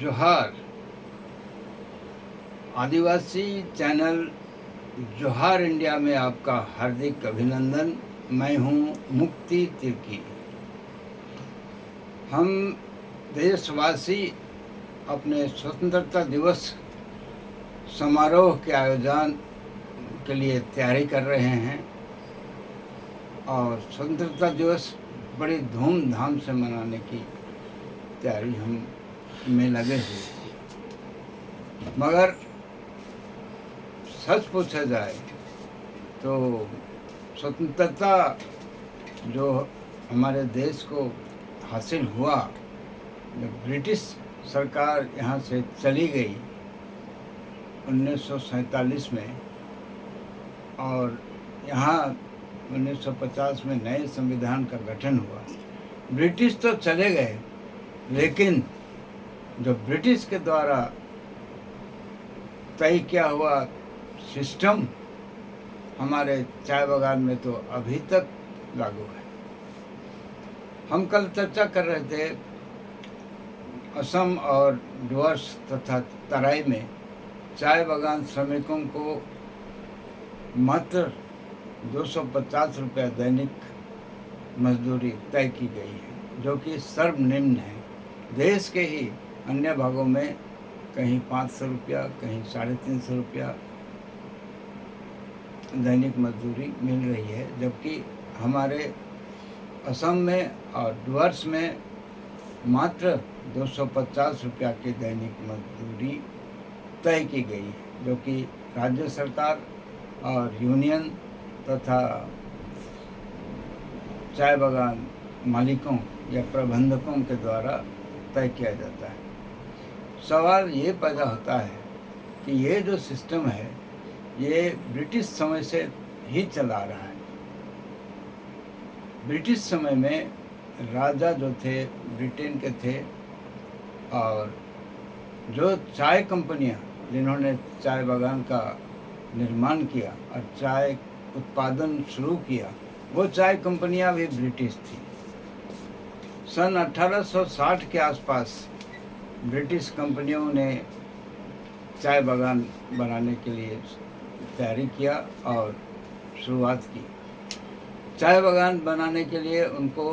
जोहार। आदिवासी चैनल जोहार इंडिया में आपका हार्दिक अभिनंदन। मैं हूं मुक्ति तिर्की। हम देशवासी अपने स्वतंत्रता दिवस समारोह के आयोजन के लिए तैयारी कर रहे हैं और स्वतंत्रता दिवस बड़ी धूमधाम से मनाने की तैयारी हम में लगे हुए। मगर सच पूछा जाए तो स्वतंत्रता जो हमारे देश को हासिल हुआ जब ब्रिटिश सरकार यहाँ से चली गई 1947 में, और यहाँ 1950 में नए संविधान का गठन हुआ। ब्रिटिश तो चले गए, लेकिन जो ब्रिटिश के द्वारा तय किया हुआ सिस्टम हमारे चाय बागान में तो अभी तक लागू है। हम कल चर्चा कर रहे थे असम और डुवर्स तथा तराई में चाय बागान श्रमिकों को मात्र 250 रुपया दैनिक मजदूरी तय की गई है, जो कि सर्वनिम्न है। देश के ही अन्य भागों में कहीं 500 रुपया, कहीं 350 रुपया दैनिक मजदूरी मिल रही है, जबकि हमारे असम में और डुवर्स में मात्र 250 रुपया की दैनिक मजदूरी तय की गई है, जो कि राज्य सरकार और यूनियन तथा चाय बागान मालिकों या प्रबंधकों के द्वारा तय किया जाता है। सवाल ये पैदा होता है कि ये जो सिस्टम है ये ब्रिटिश समय से ही चला रहा है। ब्रिटिश समय में राजा जो थे ब्रिटेन के थे, और जो चाय कंपनियां जिन्होंने चाय बागान का निर्माण किया और चाय उत्पादन शुरू किया, वो चाय कंपनियां भी ब्रिटिश थी। सन 1860 के आसपास ब्रिटिश कंपनियों ने चाय बागान बनाने के लिए तैयारी किया और शुरुआत की। चाय बागान बनाने के लिए उनको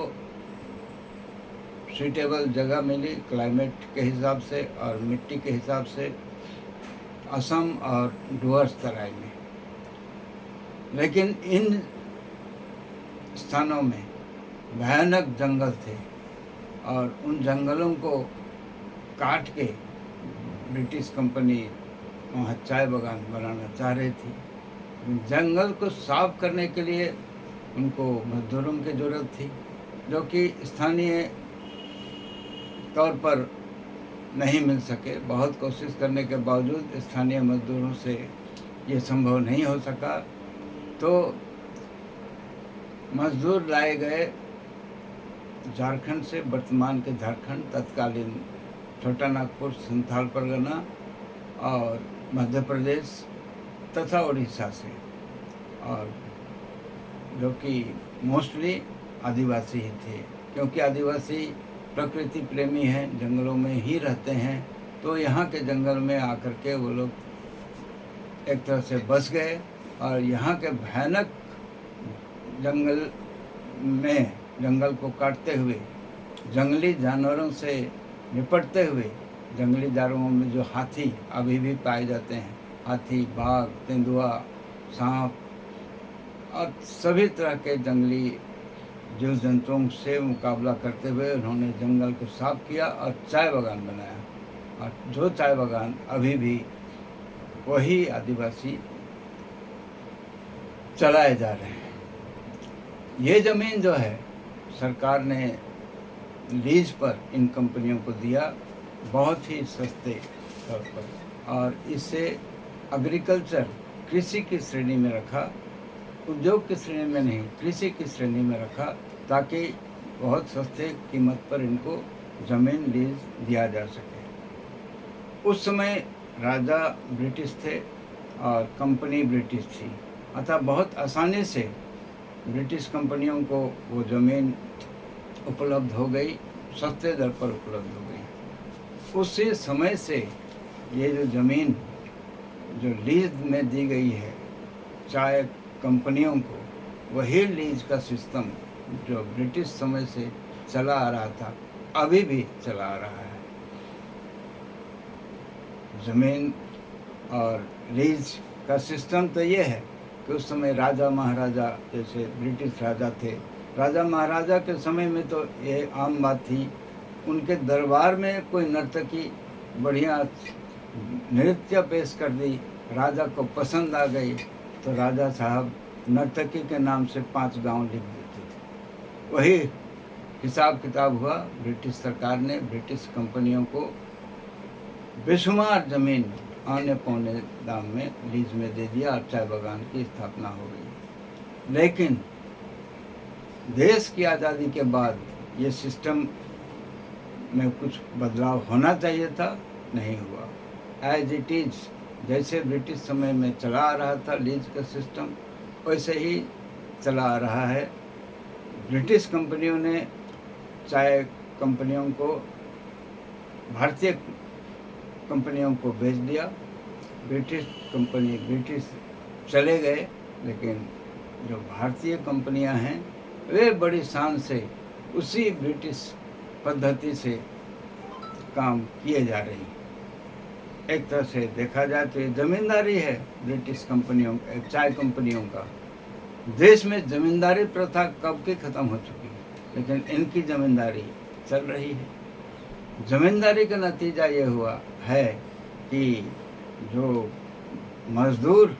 सूटेबल जगह मिली क्लाइमेट के हिसाब से और मिट्टी के हिसाब से असम और डुवर्स तराई में। लेकिन इन स्थानों में भयानक जंगल थे और उन जंगलों को काट के ब्रिटिश कंपनी वहाँ चाय बागान बनाना चाह रही थी। जंगल को साफ करने के लिए उनको मजदूरों की ज़रूरत थी, जो कि स्थानीय तौर पर नहीं मिल सके। बहुत कोशिश करने के बावजूद स्थानीय मजदूरों से ये संभव नहीं हो सका, तो मजदूर लाए गए झारखंड से, वर्तमान के झारखंड, तत्कालीन छोटा नागपुर, संथाल परगना और मध्य प्रदेश तथा उड़ीसा से, और जो कि मोस्टली आदिवासी ही थे, क्योंकि आदिवासी प्रकृति प्रेमी हैं, जंगलों में ही रहते हैं। तो यहाँ के जंगल में आकर के वो लोग एक तरह से बस गए और यहाँ के भयानक जंगल में जंगल को काटते हुए, जंगली जानवरों से निपटते हुए, जंगली जानवरों में जो हाथी अभी भी पाए जाते हैं, हाथी, बाघ, तेंदुआ, सांप और सभी तरह के जंगली जीव जंतुओं से मुकाबला करते हुए उन्होंने जंगल को साफ किया और चाय बागान बनाया। और जो चाय बागान अभी भी वही आदिवासी चलाए जा रहे हैं। ये ज़मीन जो है सरकार ने लीज पर इन कंपनियों को दिया, बहुत ही सस्ते तौर पर, और इससे एग्रीकल्चर, कृषि की श्रेणी में रखा, उद्योग की श्रेणी में नहीं, कृषि की श्रेणी में रखा, ताकि बहुत सस्ते कीमत पर इनको ज़मीन लीज दिया जा सके। उस समय राजा ब्रिटिश थे और कंपनी ब्रिटिश थी, अतः बहुत आसानी से ब्रिटिश कंपनियों को वो ज़मीन उपलब्ध हो गई, सस्ते दर पर उपलब्ध हो गई। उसी समय से ये जो ज़मीन जो लीज में दी गई है चाय कंपनियों को, वही लीज का सिस्टम जो ब्रिटिश समय से चला आ रहा था अभी भी चला आ रहा है। ज़मीन और लीज का सिस्टम तो ये है कि उस समय राजा महाराजा, जैसे ब्रिटिश राजा थे, राजा महाराजा के समय में तो ये आम बात थी, उनके दरबार में कोई नर्तकी बढ़िया नृत्य पेश कर दी, राजा को पसंद आ गई, तो राजा साहब नर्तकी के नाम से 5 गांव लिख देते थे। वही हिसाब किताब हुआ, ब्रिटिश सरकार ने ब्रिटिश कंपनियों को बेशुमार ज़मीन आने पौने दाम में लीज में दे दिया और चाय बागान की स्थापना हो गई। लेकिन देश की आज़ादी के बाद ये सिस्टम में कुछ बदलाव होना चाहिए था, नहीं हुआ। एज इट इज़, जैसे ब्रिटिश समय में चला आ रहा था लीज का सिस्टम, वैसे ही चला आ रहा है। ब्रिटिश कंपनियों ने चाय कंपनियों को, भारतीय कंपनियों को बेच दिया। ब्रिटिश चले गए, लेकिन जो भारतीय कंपनियां हैं वे बड़ी शान से उसी ब्रिटिश पद्धति से काम किए जा रही हैं। एक तरह से देखा जाए तो ये ज़मींदारी है ब्रिटिश कंपनियों, चाय कंपनियों का। देश में ज़मींदारी प्रथा कब की ख़त्म हो चुकी है, लेकिन इनकी ज़मींदारी चल रही है। ज़मींदारी का नतीजा ये हुआ है कि जो मज़दूर